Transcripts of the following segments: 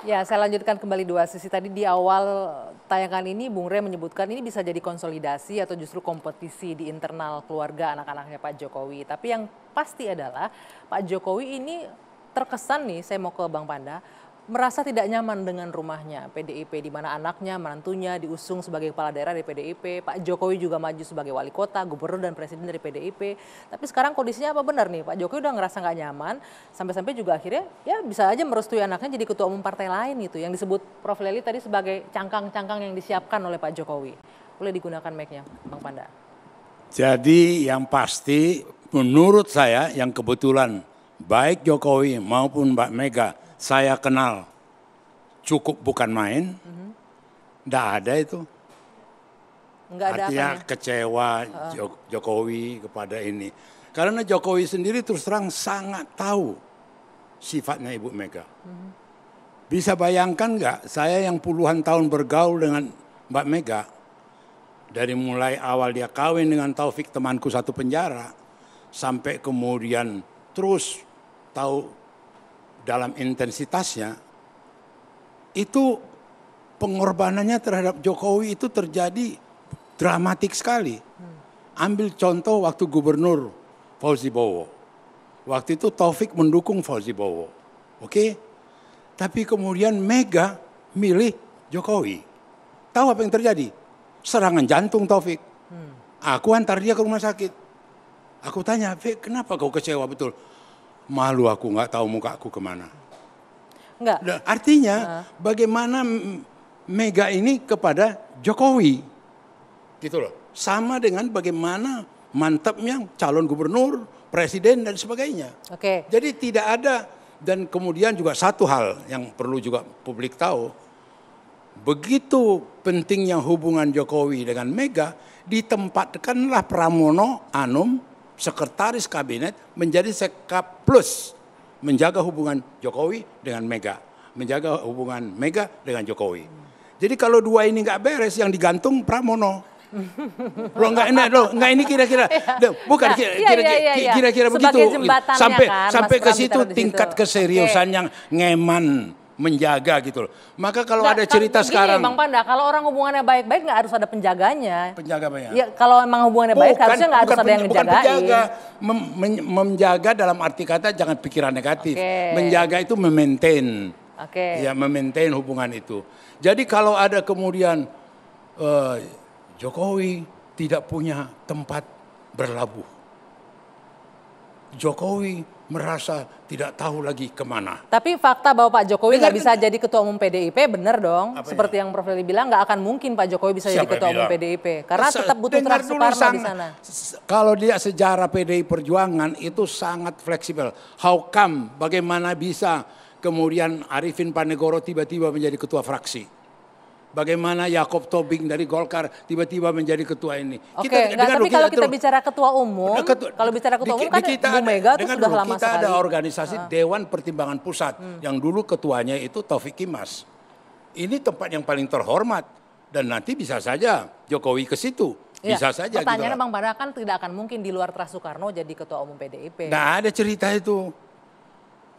Ya, saya lanjutkan kembali dua sisi. Tadi di awal tayangan ini Bung Rey menyebutkan ini bisa jadi konsolidasi atau justru kompetisi di internal keluarga anak-anaknya Pak Jokowi. Tapi yang pasti adalah Pak Jokowi ini terkesan nih, saya mau ke Bang Panda, merasa tidak nyaman dengan rumahnya PDIP, di mana anaknya, menantunya diusung sebagai kepala daerah dari PDIP, Pak Jokowi juga maju sebagai wali kota, gubernur dan presiden dari PDIP. Tapi sekarang kondisinya apa benar nih? Pak Jokowi udah ngerasa nggak nyaman, sampai-sampai juga akhirnya ya bisa aja merestui anaknya jadi ketua umum partai lain gitu, yang disebut Prof. Leli tadi sebagai cangkang-cangkang yang disiapkan oleh Pak Jokowi. Boleh digunakan mic-nya, Bang Panda. Jadi yang pasti menurut saya yang kebetulan baik Jokowi maupun Mbak Mega saya kenal cukup bukan main, enggak ada itu. Enggak ada artinya apanya? Kecewa Jokowi kepada ini. Karena Jokowi sendiri terus terang sangat tahu sifatnya Ibu Mega. Bisa bayangkan enggak, saya yang puluhan tahun bergaul dengan Mbak Mega, dari mulai awal dia kawin dengan Taufik temanku satu penjara, sampai kemudian terus tahu dalam intensitasnya, itu pengorbanannya terhadap Jokowi itu terjadi dramatik sekali. Ambil contoh waktu gubernur Fauzi Bowo. Waktu itu Taufik mendukung Fauzi Bowo. Oke? Tapi kemudian Mega milih Jokowi. Tahu apa yang terjadi? Serangan jantung Taufik. Aku antar dia ke rumah sakit. Aku tanya, Fik, kenapa kau kecewa betul? Malu aku nggak tahu mukaku kemana. Enggak. Nah, artinya bagaimana Mega ini kepada Jokowi, gitu loh. Sama dengan bagaimana mantapnya calon gubernur, presiden dan sebagainya. Oke. Jadi tidak ada, dan kemudian juga satu hal yang perlu juga publik tahu, begitu pentingnya hubungan Jokowi dengan Mega, ditempatkanlah Pramono Anum, sekretaris kabinet, menjadi sekap plus menjaga hubungan Jokowi dengan Mega, menjaga hubungan Mega dengan Jokowi. Jadi kalau dua ini nggak beres, yang digantung Pramono. Loh nggak ini kira-kira, bukan kira-kira begitu. Sampai ke situ tingkat keseriusan yang ngeman menjaga gitu loh. Maka kalau ada cerita sekarang, Bang Panda, kalau orang hubungannya baik-baik nggak harus ada penjaganya. Penjaga banyak. Ya, kalau emang hubungannya baik harusnya nggak harus ada yang bukan ngejagain. penjaga, menjaga dalam arti kata jangan pikiran negatif. Menjaga itu memaintain. Ya, memaintain hubungan itu. Jadi kalau ada kemudian Jokowi tidak punya tempat berlabuh, Jokowi merasa tidak tahu lagi kemana. Tapi fakta bahwa Pak Jokowi nggak bisa jadi ketua umum PDIP benar dong. Seperti yang Prof. Leli bilang, nggak akan mungkin Pak Jokowi bisa jadi ketua umum PDIP. Karena tetap butuh Terah Soekarno di sana. Kalau dia sejarah PDI Perjuangan itu sangat fleksibel. How come, bagaimana bisa kemudian Arifin Panegoro tiba-tiba menjadi ketua fraksi? Bagaimana Yakob Tobing dari Golkar tiba-tiba menjadi ketua ini? Tapi kalau kita bicara ketua umum, kalau bicara ketua umum kan Bu Mega itu sudah lama sekali. Kita ada organisasi Dewan Pertimbangan Pusat yang dulu ketuanya itu Taufik Kimas. Ini tempat yang paling terhormat dan nanti bisa saja Jokowi ke situ. Bisa saja. Pertanyaannya Bang Panda, kan tidak akan mungkin di luar Terah Soekarno jadi ketua umum PDIP. Nggak ada cerita itu.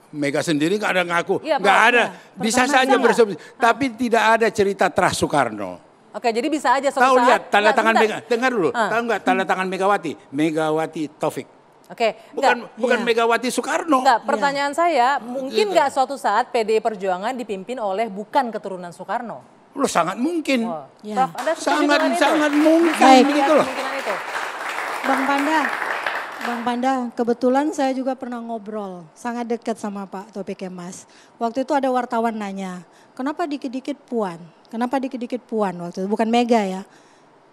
Mega sendiri nggak ada ngaku, nggak ada. Bisa saja bersebut, tapi tidak ada cerita Terah Soekarno. Oke, jadi bisa aja suatu saat. Tahu lihat tanda tangan Mega, dengar dulu. Tahu nggak tanda tangan Megawati? Megawati Taufik. Oke, bukan Megawati Soekarno. Enggak, pertanyaan saya, mungkin nggak suatu saat PDI Perjuangan dipimpin oleh bukan keturunan Soekarno? Loh, sangat mungkin. Prof, Anda sangat mungkin gitu loh. Bang Panda, kebetulan saya juga pernah ngobrol sangat dekat sama Pak Taufik Kemas. Waktu itu ada wartawan nanya, kenapa dikit-dikit Puan? Kenapa dikit-dikit Puan waktu itu? Bukan Mega ya.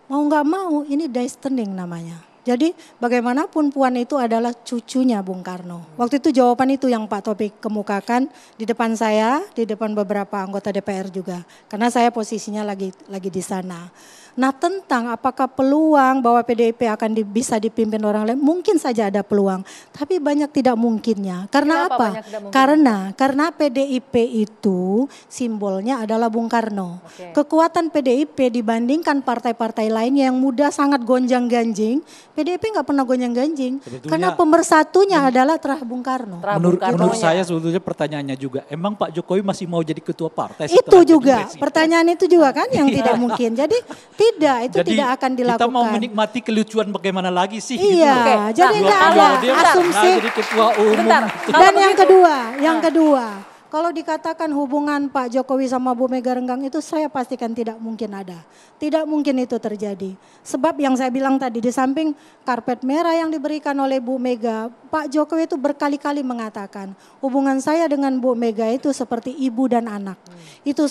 Mau nggak mau ini destiny namanya. Jadi bagaimanapun Puan itu adalah cucunya Bung Karno. Waktu itu jawaban itu yang Pak Taufik kemukakan di depan saya, di depan beberapa anggota DPR juga. Karena saya posisinya lagi di sana. Nah tentang apakah peluang bahwa PDIP akan bisa dipimpin orang lain, mungkin saja ada peluang. Tapi banyak tidak mungkinnya. Karena Kenapa apa? banyak tidak mungkin? Karena PDIP itu simbolnya adalah Bung Karno. Oke. Kekuatan PDIP dibandingkan partai-partai lainnya yang muda sangat gonjang-ganjing, PDIP nggak pernah gonjang-ganjing. Sebetulnya Karena pemersatunya adalah Terah Bung Karno. Terah Bung Menurut Karnonya. saya sebetulnya pertanyaannya juga, emang Pak Jokowi masih mau jadi ketua partai? Itu setelah jadi juga, presiden? pertanyaan itu juga kan yang tidak mungkin. Jadi itu Jadi tidak akan dilakukan. kita mau menikmati kelucuan bagaimana lagi sih? Iya, gitu loh. Oke, jadi nah, nggak kalau ada dia asumsi. jadi ketua umum. Bentar. gitu. Kalau Dan yang begitu- kedua, kalau dikatakan hubungan Pak Jokowi sama Bu Mega renggang itu saya pastikan tidak mungkin ada. Tidak mungkin itu terjadi. Sebab yang saya bilang tadi di samping karpet merah yang diberikan oleh Bu Mega, Pak Jokowi itu berkali-kali mengatakan hubungan saya dengan Bu Mega itu seperti ibu dan anak. Itu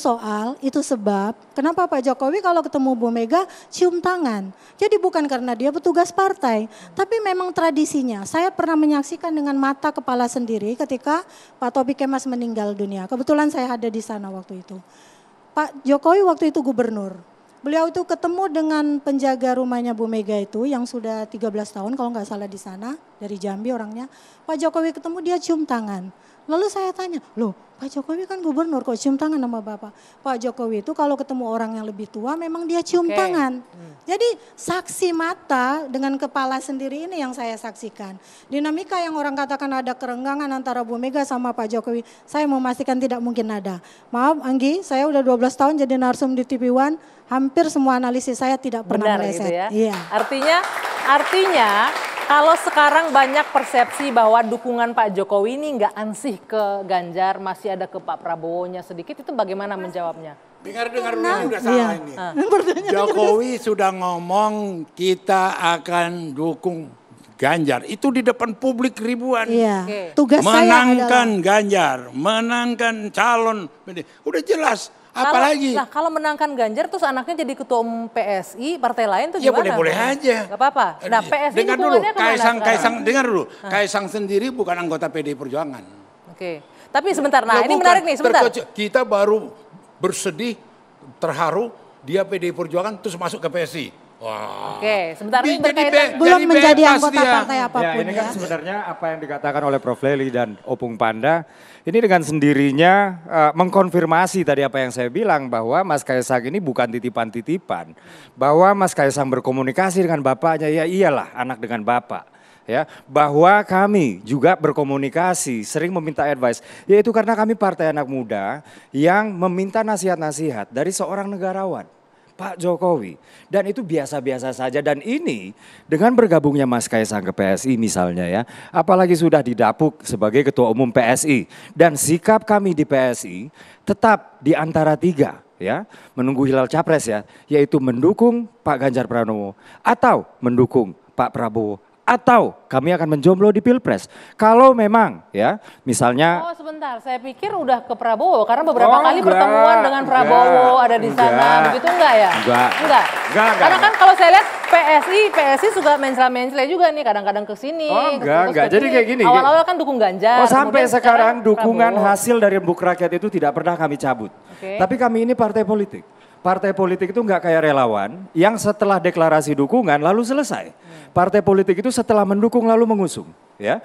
sebab kenapa Pak Jokowi kalau ketemu Bu Mega cium tangan. Jadi bukan karena dia petugas partai, tapi memang tradisinya. Saya pernah menyaksikan dengan mata kepala sendiri ketika Pak Taufik Kemas meninggal dunia. Kebetulan saya ada di sana waktu itu. Pak Jokowi waktu itu gubernur. Beliau itu ketemu dengan penjaga rumahnya Bu Mega itu yang sudah 13 tahun kalau nggak salah di sana, dari Jambi orangnya. Pak Jokowi ketemu dia cium tangan. Lalu saya tanya, loh Pak Jokowi kan gubernur kok cium tangan sama Bapak. Pak Jokowi itu kalau ketemu orang yang lebih tua memang dia cium Oke. tangan. Jadi saksi mata dengan kepala sendiri ini yang saya saksikan. Dinamika yang orang katakan ada kerenggangan antara Bu Mega sama Pak Jokowi, saya memastikan tidak mungkin ada. Maaf Anggi, saya udah 12 tahun jadi narsum di TV One, hampir semua analisis saya tidak pernah Benar meleset. gitu ya. Iya. Artinya kalau sekarang banyak persepsi bahwa dukungan Pak Jokowi ini nggak ansih ke Ganjar, masih ada ke Pak Prabowo-nya sedikit, itu bagaimana menjawabnya? Dengar ini udah salah Iya. ini. Jokowi sudah ngomong kita akan dukung Ganjar. Itu di depan publik ribuan. Iya. Oke. Tugas saya Menangkan adalah Ganjar, menangkan calon. Udah jelas. Apalagi? Kalau menangkan Ganjar terus anaknya jadi ketua umum PSI, partai lain tuh Ya gimana? boleh-boleh aja. Gak apa-apa. Nah PSI dengar dulu, dukungannya kemana sekarang? Kaisang dengar dulu. Kaisang sendiri bukan anggota PDI Perjuangan. Oke. Tapi sebentar, nah Ya ini bukan, menarik nih, sebentar. Kita baru bersedih, terharu, dia PDI Perjuangan terus masuk ke PSI. Wah. Oke, sebentar ini Jadi berkaitan. belum jadi menjadi bebas anggota dia. partai apapun Ya, ini kan ya. sebenarnya apa yang dikatakan oleh Prof. Lely dan Opung Panda, ini dengan sendirinya mengkonfirmasi tadi apa yang saya bilang bahwa Mas Kaisang ini bukan titipan-titipan. Bahwa Mas Kaisang berkomunikasi dengan bapaknya, ya iyalah anak dengan bapak. Ya, bahwa kami juga berkomunikasi, sering meminta advice, yaitu karena kami partai anak muda yang meminta nasihat-nasihat dari seorang negarawan. Pak Jokowi. Dan itu biasa-biasa saja. Dan ini dengan bergabungnya Mas Kaisang ke PSI misalnya ya. Apalagi sudah didapuk sebagai ketua umum PSI. Dan sikap kami di PSI tetap di antara tiga ya. Menunggu hilal capres ya. Yaitu mendukung Pak Ganjar Pranowo atau mendukung Pak Prabowo. Atau kami akan menjomblo di Pilpres. Kalau memang ya misalnya. Oh sebentar, saya pikir udah ke Prabowo karena beberapa Oh, kali enggak, pertemuan dengan Prabowo ada di sana, enggak, begitu enggak ya? enggak. Enggak. Enggak. Karena kan kalau saya lihat PSI suka mencela-mencela juga nih kadang-kadang ke sini. Oh, terus enggak, enggak. ke Jadi sini. kayak gini. Awal-awal kan dukung Ganjar. Oh sampai kemudian sekarang dukungan Prabowo. hasil dari Rembuk Rakyat itu tidak pernah kami cabut. Oke. Tapi kami ini partai politik. Partai politik itu nggak kayak relawan yang setelah deklarasi dukungan lalu selesai. Partai politik itu setelah mendukung lalu mengusung, ya.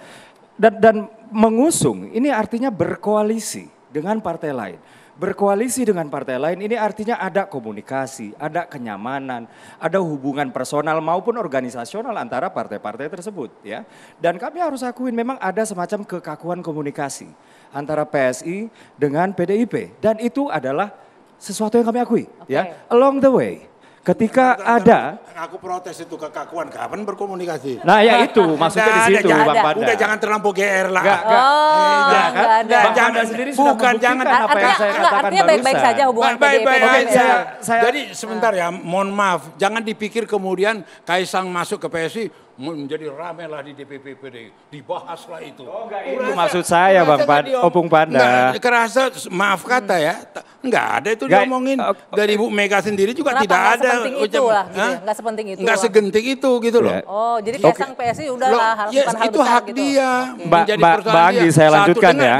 Dan mengusung ini artinya berkoalisi dengan partai lain. Berkoalisi dengan partai lain ini artinya ada komunikasi, ada kenyamanan, ada hubungan personal maupun organisasional antara partai-partai tersebut, ya. Dan kami harus akuin memang ada semacam kekakuan komunikasi antara PSI dengan PDIP dan itu adalah sesuatu yang kami akui, ya. Along the way, ketika ada, Aku protes itu kekakuan, kapan berkomunikasi? nah ya itu maksudnya di situ, ada. Bang Panda. Udah jangan terlampau GR lah. Enggak. Oh, Ya, kan? enggak ada. Bang Jangan- Panda sendiri sudah bukan, jangan. membuktikan apa yang saya katakan artinya baik-baik barusan. saja hubungan Baik, PDIP baik, dengan baik. Ganjar. saya- Jadi sebentar ya, mohon maaf. Jangan dipikir kemudian Kaisang masuk ke PSI, menjadi ramai lah di DPP PDI, dibahaslah itu. Itu maksud saya Bang Opung Panda. Nggak kerasa, maaf kata ya, nggak ada itu diomongin dari Ibu Mega sendiri juga. Kenapa tidak nggak ada. sepenting itu lah, gitu ya? Nggak sepenting itu. Nggak lah. segenting itu gitu loh. Oh, jadi Kaisang PSI udahlah bukan hal itu besar hak gitu. dia. Oke. Menjadi Mbak persoalan Anggi, dia. saya lanjutkan ya.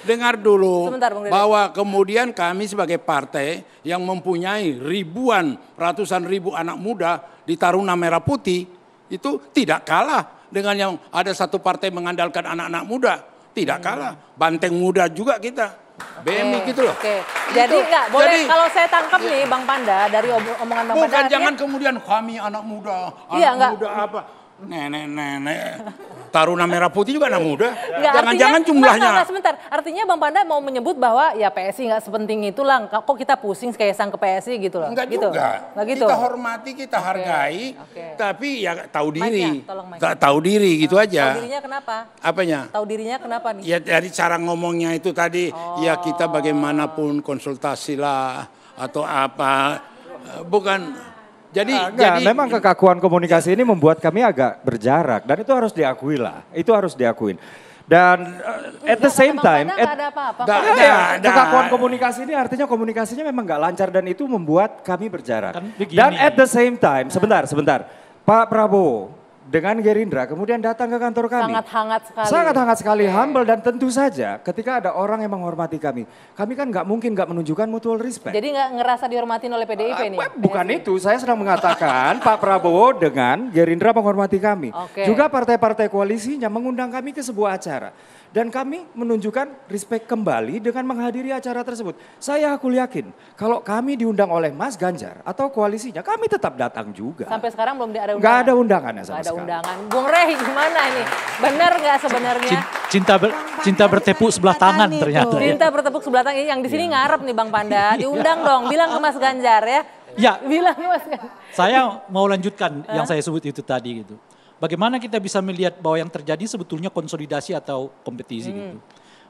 Dengar dulu. Sebentar, Bung Dede. Bahwa kemudian kami sebagai partai yang mempunyai ratusan ribu anak muda di Taruna Merah Putih itu tidak kalah dengan yang ada satu partai mengandalkan anak-anak muda. Tidak kalah. Banteng muda juga kita. BMI gitu loh. Oke. Jadi enggak boleh, kalau saya tangkap nih Bang Panda dari omongan Bang Panda. Bukan, jangan kemudian kami anak muda, Iya, anak muda apa. Nenek-nenek, Taruna Merah Putih juga anak muda. Enggak, Jangan-jangan jumlahnya. Enggak, sebentar. Artinya Bang Panda mau menyebut bahwa ya PSI nggak sepenting itulah. Kok kita pusing Kaisang ke PSI gitu loh. Enggak gitu. juga. Nggak gitu. Kita hormati, kita hargai. Tapi ya tahu diri. tolong mic-nya. Tak tahu diri gitu aja. Tahu dirinya kenapa? Apanya? Tahu dirinya kenapa nih? Ya dari cara ngomongnya itu tadi, ya kita bagaimanapun konsultasi lah atau apa. Bukan. Jadi memang kekakuan komunikasi ini membuat kami agak berjarak dan itu harus diakui lah. Itu harus diakuin. Dan at the same time, nggak ada apa-apa. kekakuan komunikasi ini artinya komunikasinya memang nggak lancar dan itu membuat kami berjarak. Kan begini. Dan at the same time, sebentar, Pak Prabowo dengan Gerindra kemudian datang ke kantor kami. Sangat hangat sekali. Sangat hangat sekali, humble dan tentu saja ketika ada orang yang menghormati kami kan nggak mungkin nggak menunjukkan mutual respect. Jadi nggak ngerasa dihormatin oleh PDIP nih? Bukan itu, saya sedang mengatakan Pak Prabowo dengan Gerindra menghormati kami. Oke. Juga partai-partai koalisinya mengundang kami ke sebuah acara. Dan kami menunjukkan respect kembali dengan menghadiri acara tersebut. Saya aku yakin kalau kami diundang oleh Mas Ganjar atau koalisinya, kami tetap datang juga. Sampai sekarang belum ada undangan? Nggak ada undangannya sama Nggak ada sekali. undangan. Bung Rey gimana ini? Benar nggak sebenarnya? Cinta bertepuk sebelah tangan Itu. ternyata. Ya. Cinta bertepuk sebelah tangan. Yang di sini ngarep nih Bang Panda. Diundang dong, bilang ke Mas Ganjar ya. Ya. Bilang ke Mas Ganjar. Saya mau lanjutkan yang saya sebut itu tadi gitu. Bagaimana kita bisa melihat bahwa yang terjadi sebetulnya konsolidasi atau kompetisi gitu.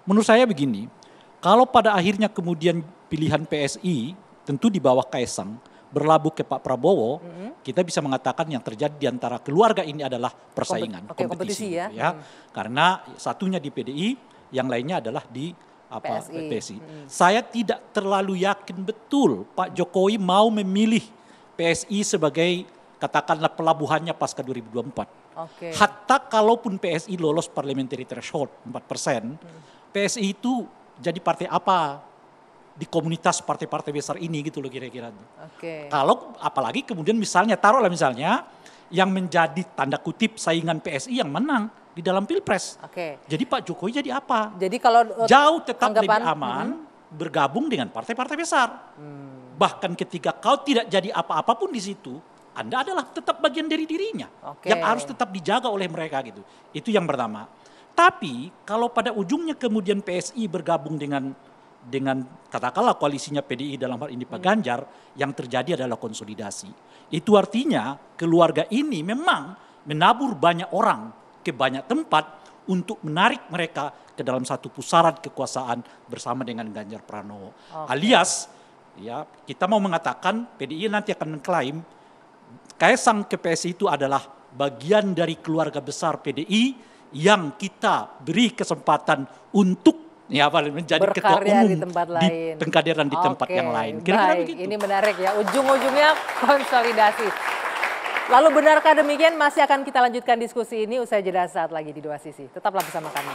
Menurut saya begini, kalau pada akhirnya kemudian pilihan PSI tentu di bawah Kaisang berlabuh ke Pak Prabowo, kita bisa mengatakan yang terjadi di antara keluarga ini adalah persaingan, kompetisi ya. gitu ya. Karena satunya di PDI, yang lainnya adalah di PSI. Saya tidak terlalu yakin betul Pak Jokowi mau memilih PSI sebagai katakanlah pelabuhannya pasca 2024. Oke. Hatta kalaupun PSI lolos parliamentary threshold 4%, PSI itu jadi partai apa di komunitas partai-partai besar ini gitu loh kira-kira. Oke. Kalau apalagi kemudian misalnya taruhlah misalnya yang menjadi tanda kutip saingan PSI yang menang di dalam Pilpres. Oke. Jadi Pak Jokowi jadi apa? Jadi kalau Jauh tetap lebih anggapan- aman bergabung dengan partai-partai besar. Bahkan ketika kau tidak jadi apa-apa pun di situ, Anda adalah tetap bagian dari dirinya. Oke. Yang harus tetap dijaga oleh mereka gitu. Itu yang pertama. Tapi kalau pada ujungnya kemudian PSI bergabung dengan katakanlah koalisinya PDI dalam hal ini Pak Ganjar, yang terjadi adalah konsolidasi. Itu artinya keluarga ini memang menabur banyak orang ke banyak tempat untuk menarik mereka ke dalam satu pusaran kekuasaan bersama dengan Ganjar Pranowo. Alias ya kita mau mengatakan PDI nanti akan mengklaim Kaisang ke PSI itu adalah bagian dari keluarga besar PDI yang kita beri kesempatan untuk menjadi ketua berkarya umum di tempat lain. pengkaderan di tempat Oke, yang lain. Kira-kira baik. begitu. Ini menarik ya, ujung-ujungnya konsolidasi. Lalu benarkah demikian? Masih akan kita lanjutkan diskusi ini usai jeda saat lagi di Dua Sisi. Tetaplah bersama kami.